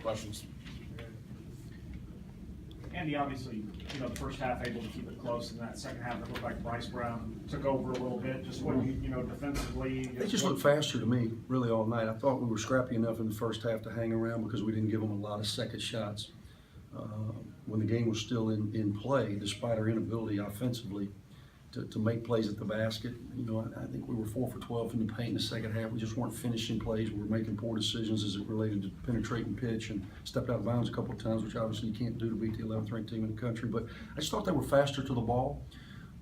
Questions? Andy, obviously, the first half able to keep it close, and that second half, it looked like Bryce Brown took over a little bit. Just what defensively. They just looked faster to me, really, all night. I thought we were scrappy enough in the first half to hang around because we didn't give them a lot of second shots. When the game was still in play, despite our inability offensively to make plays at the basket. I think we were 4 for 12 in the paint in the second half. We just weren't finishing plays. We were making poor decisions as it related to penetrating pitch and stepped out of bounds a couple of times, which obviously you can't do to beat the 11th ranked team in the country. But I just thought they were faster to the ball.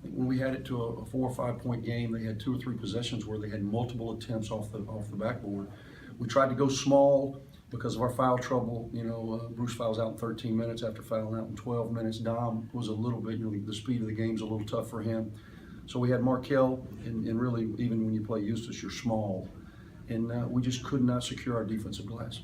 When we had it to a 4 or 5 point game, they had 2 or 3 possessions where they had multiple attempts off the backboard. We tried to go small because of our foul trouble. Bruce fouls out in 13 minutes after fouling out in 12 minutes. Dom was a little bit, the speed of the game's a little tough for him. So we had Markel, and really, even when you play Eustis, you're small. And we just could not secure our defensive glass.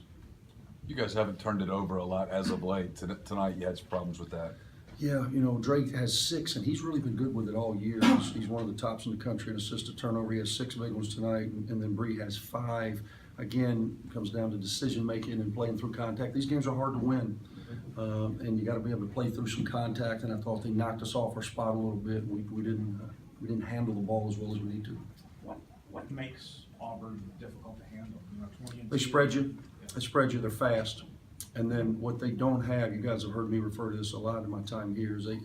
You guys haven't turned it over a lot as of late. Tonight you had some problems with that. Yeah, Drake has 6, and he's really been good with it all year. He's one of the tops in the country in assist to turnover. He has 6 big ones tonight, and then Bree has 5. Again, it comes down to decision making and playing through contact. These games are hard to win, and you got to be able to play through some contact. And I thought they knocked us off our spot a little bit. We didn't handle the ball as well as we need to. What makes Auburn difficult to handle? They spread you. They spread you. They're fast. And then what they don't have, you guys have heard me refer to this a lot in my time here, is they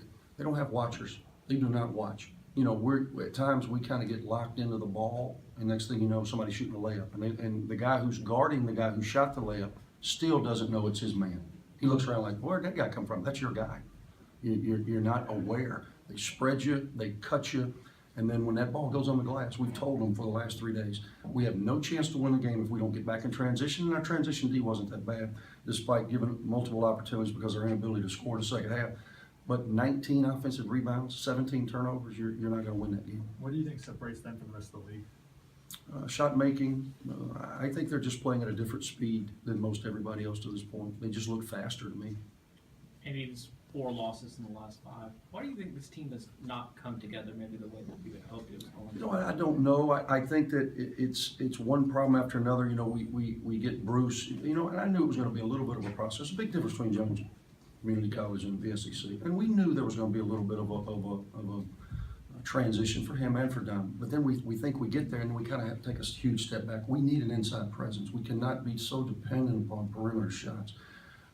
don't have watchers. They do not watch. At times we kind of get locked into the ball, and next thing you know, somebody's shooting a layup. And the guy who's guarding the guy who shot the layup still doesn't know it's his man. He looks around like, where'd that guy come from? That's your guy. You're not aware. They spread you, they cut you, and then when that ball goes on the glass, we've told them for the last 3 days, we have no chance to win the game if we don't get back in transition, and our transition D wasn't that bad, despite giving multiple opportunities because of our inability to score in the second half. But 19 offensive rebounds, 17 turnovers, you're not going to win that game. What do you think separates them from the rest of the league? Shot making, I think they're just playing at a different speed than most everybody else to this point. They just look faster to me. And it's 4 losses in the last 5. Why do you think this team has not come together maybe the way that we would hope it was going? I don't know. I think that it's one problem after another. We get Bruce, and I knew it was going to be a little bit of a process. A big difference between Jones Community College and the SEC. And we knew there was going to be a little bit of a transition for him and for Dom. But then we think we get there and we kind of have to take a huge step back. We need an inside presence. We cannot be so dependent upon perimeter shots.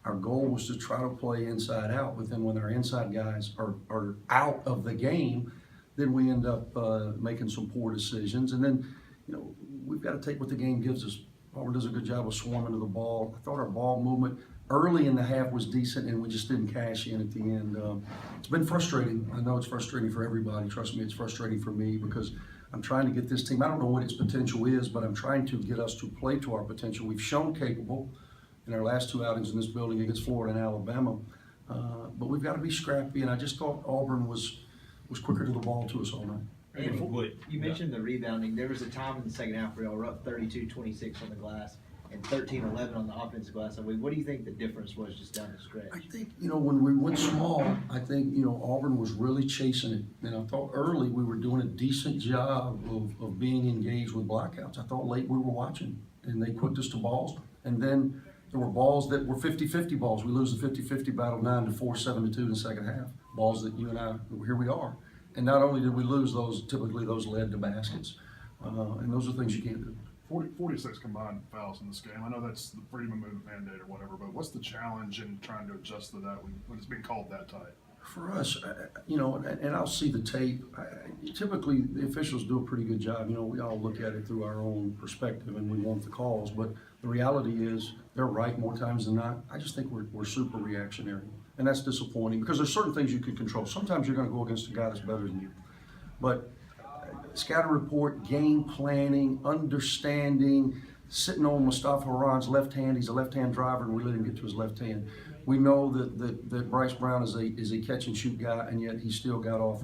Our goal was to try to play inside out, but then when our inside guys are out of the game, then we end up making some poor decisions. And then, we've got to take what the game gives us. Auburn does a good job of swarming to the ball. I thought our ball movement early in the half was decent, and we just didn't cash in at the end. It's been frustrating. I know it's frustrating for everybody. Trust me, it's frustrating for me because I'm trying to get this team. I don't know what its potential is, but I'm trying to get us to play to our potential. We've shown capable in our last 2 outings in this building against Florida and Alabama, but we've got to be scrappy. And I just thought Auburn was quicker to the ball to us all night. And you mentioned the rebounding. There was a time in the second half where y'all were up 32-26 on the glass and 13-11 on the offensive glass. What do you think the difference was just down the stretch? I think, when we went small, I think, Auburn was really chasing it. And I thought early we were doing a decent job of being engaged with blockouts. I thought late we were watching, and they put us to balls. And then there were balls that were 50-50 balls. We lose the 50-50 battle 9-4, 7-2 in the second half. Balls that you and I, here we are. And not only did we lose those, typically those led to baskets. And those are things you can't do. 46 combined fouls in this game. I know that's the freedom of movement mandate or whatever, but what's the challenge in trying to adjust to that when it's being called that tight? For us, and I'll see the tape. Typically, the officials do a pretty good job. We all look at it through our own perspective, and we want the calls. But the reality is, they're right more times than not. I just think we're super reactionary, and that's disappointing because there's certain things you can control. Sometimes you're going to go against a guy that's better than you, but scatter report, game planning, understanding, sitting on Mustafa Haran's left hand. He's a left-hand driver, and we let him get to his left hand. We know that Bryce Brown is a catch-and-shoot guy, and yet he still got off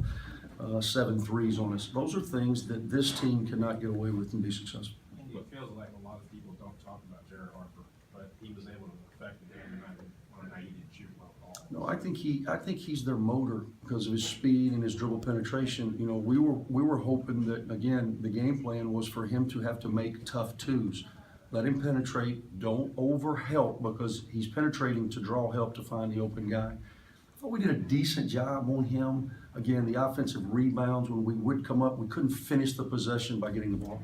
7 threes on us. Those are things that this team cannot get away with and be successful. It feels like a lot of people don't talk about Jared Harper, but he was able to affect the game tonight on a night he didn't shoot well at all. No, I think he's their motor because of his speed and his dribble penetration. You know, we were hoping that, again, the game plan was for him to have to make tough twos. Let him penetrate, don't over help because he's penetrating to draw help to find the open guy. I thought we did a decent job on him. Again, the offensive rebounds, when we would come up, we couldn't finish the possession by getting the ball.